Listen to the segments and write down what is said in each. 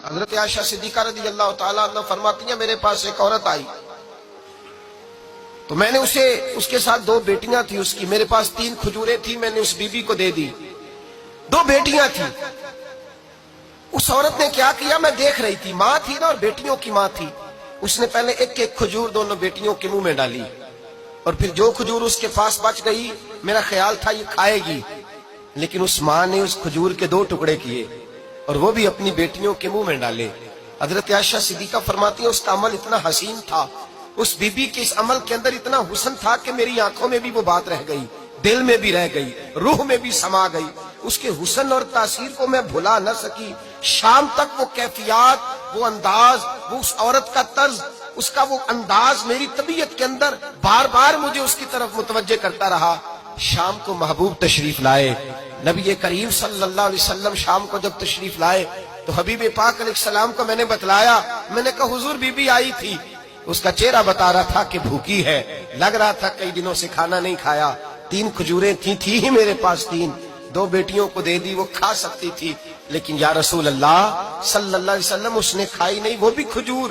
حضرت عائشہ صدیقہ رضی اللہ تعالیٰ عنہ فرماتی ہیں میرے پاس ایک عورت آئی تو میں نے اس کے ساتھ 2 بیٹیاں تھی اس کی، میرے پاس 3 کھجوریں تھی، میں نے اس بی بی کو دے دی، 2 بیٹیاں تھی۔ اس عورت نے کیا کیا، میں دیکھ رہی تھی، ماں تھی نا اور بیٹیوں کی ماں تھی، اس نے پہلے ایک ایک کھجور دونوں بیٹیوں کے منہ میں ڈالی اور پھر جو کھجور اس کے پاس بچ گئی میرا خیال تھا یہ کھائے گی، لیکن اس ماں نے اس کھجور کے 2 ٹکڑے کیے اور وہ بھی اپنی بیٹیوں کے منہ میں ڈالے۔ حضرت عائشہ صدیقہ فرماتی ہیں اس کا عمل اتنا حسین تھا، اس بی بی کے اس عمل کے اندر اتنا حسن تھا کہ میری آنکھوں میں بھی وہ بات رہ گئی، دل میں بھی رہ گئی، روح میں بھی سما گئی، اس کے حسن اور تاثیر کو میں بھلا نہ سکی۔ شام تک وہ کیفیات، وہ انداز، وہ اس عورت کا طرز، اس کا وہ انداز میری طبیعت کے اندر بار بار مجھے اس کی طرف متوجہ کرتا رہا۔ شام کو محبوب تشریف لائے، نبی کریم صلی اللہ علیہ وسلم شام کو جب تشریف لائے تو حبیب پاک علیہ السلام کو میں نے بتلایا، میں نے کہا حضور بی بی آئی تھی، اس کا چہرہ بتا رہا تھا کہ بھوکی ہے، لگ رہا تھا کئی دنوں سے کھانا نہیں کھایا، 3 کھجوریں تھی ہی میرے پاس 3، 2 بیٹیوں کو دے دی، وہ کھا سکتی تھی، لیکن یا رسول اللہ صلی اللہ علیہ وسلم اس نے کھائی نہیں، وہ بھی کھجور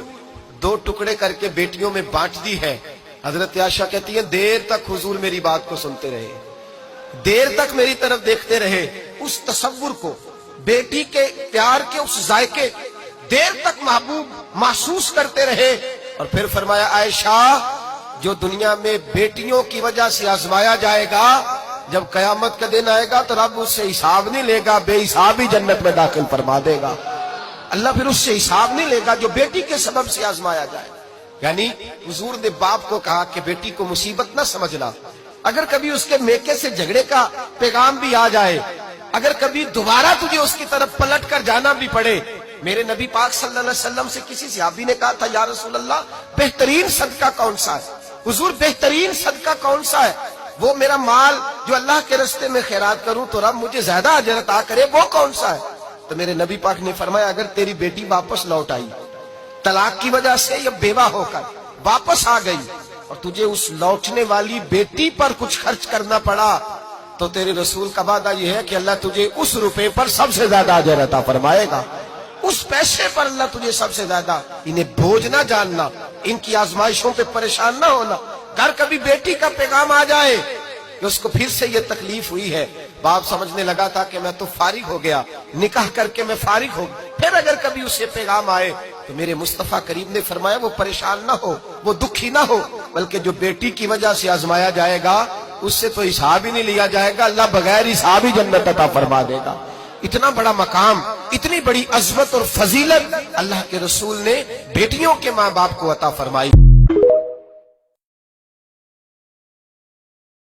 2 ٹکڑے کر کے بیٹیوں میں بانٹ دی ہے۔ حضرت عائشہ کہتی ہے دیر تک حضور میری بات کو سنتے رہے، دیر تک میری طرف دیکھتے رہے، اس تصور کو، بیٹی کے پیار کے اس ذائقے دیر تک محبوب محسوس کرتے رہے، اور پھر فرمایا عائشہ جو دنیا میں بیٹیوں کی وجہ سے آزمایا جائے گا، جب قیامت کا دن آئے گا تو رب اس سے حساب نہیں لے گا، بے حساب ہی جنت میں داخل فرما دے گا۔ اللہ پھر اس سے حساب نہیں لے گا جو بیٹی کے سبب سے آزمایا جائے۔ یعنی حضور نے باپ کو کہا کہ بیٹی کو مصیبت نہ سمجھنا، اگر کبھی اس کے میکے سے جھگڑے کا پیغام بھی آ جائے، اگر کبھی دوبارہ تجھے اس کی طرف پلٹ کر جانا بھی پڑے، میرے نبی پاک صلی اللہ علیہ وسلم سے کسی صحابی نے کہا تھا یا رسول اللہ بہترین صدقہ کون سا ہے؟ حضور بہترین صدقہ کون سا ہے؟ وہ میرا مال جو اللہ کے راستے میں خیرات کروں تو رب مجھے زیادہ اجر عطا کرے، وہ کون سا ہے؟ تو میرے نبی پاک نے فرمایا اگر تیری بیٹی واپس لوٹ آئی طلاق کی وجہ سے یا بیوہ ہو کر واپس آ گئی اور تجھے اس لوٹنے والی بیٹی پر کچھ خرچ کرنا پڑا تو تیرے رسول کا وعدہ یہ ہے کہ اللہ تجھے اس روپے پر سب سے زیادہ اجر عطا فرمائے گا، اس پیسے پر اللہ تجھے سب سے زیادہ۔ انہیں بوجھ نہ جاننا، ان کی آزمائشوں پہ پریشان نہ ہونا۔ اگر کبھی بیٹی کا پیغام آ جائے کہ اس کو پھر سے یہ تکلیف ہوئی ہے، باپ سمجھنے لگا تھا کہ میں تو فارغ ہو گیا، نکاح کر کے میں فارغ ہو گیا، پھر اگر کبھی اسے پیغام آئے تو میرے مصطفیٰ کریم نے فرمایا وہ پریشان نہ ہو، وہ دکھی نہ ہو، بلکہ جو بیٹی کی وجہ سے آزمایا جائے گا اس سے تو حساب ہی نہیں لیا جائے گا، اللہ بغیر حساب ہی جنت عطا فرما دے گا۔ اتنا بڑا مقام، اتنی بڑی عظمت اور فضیلت اللہ کے رسول نے بیٹیوں کے ماں باپ کو عطا فرمائی۔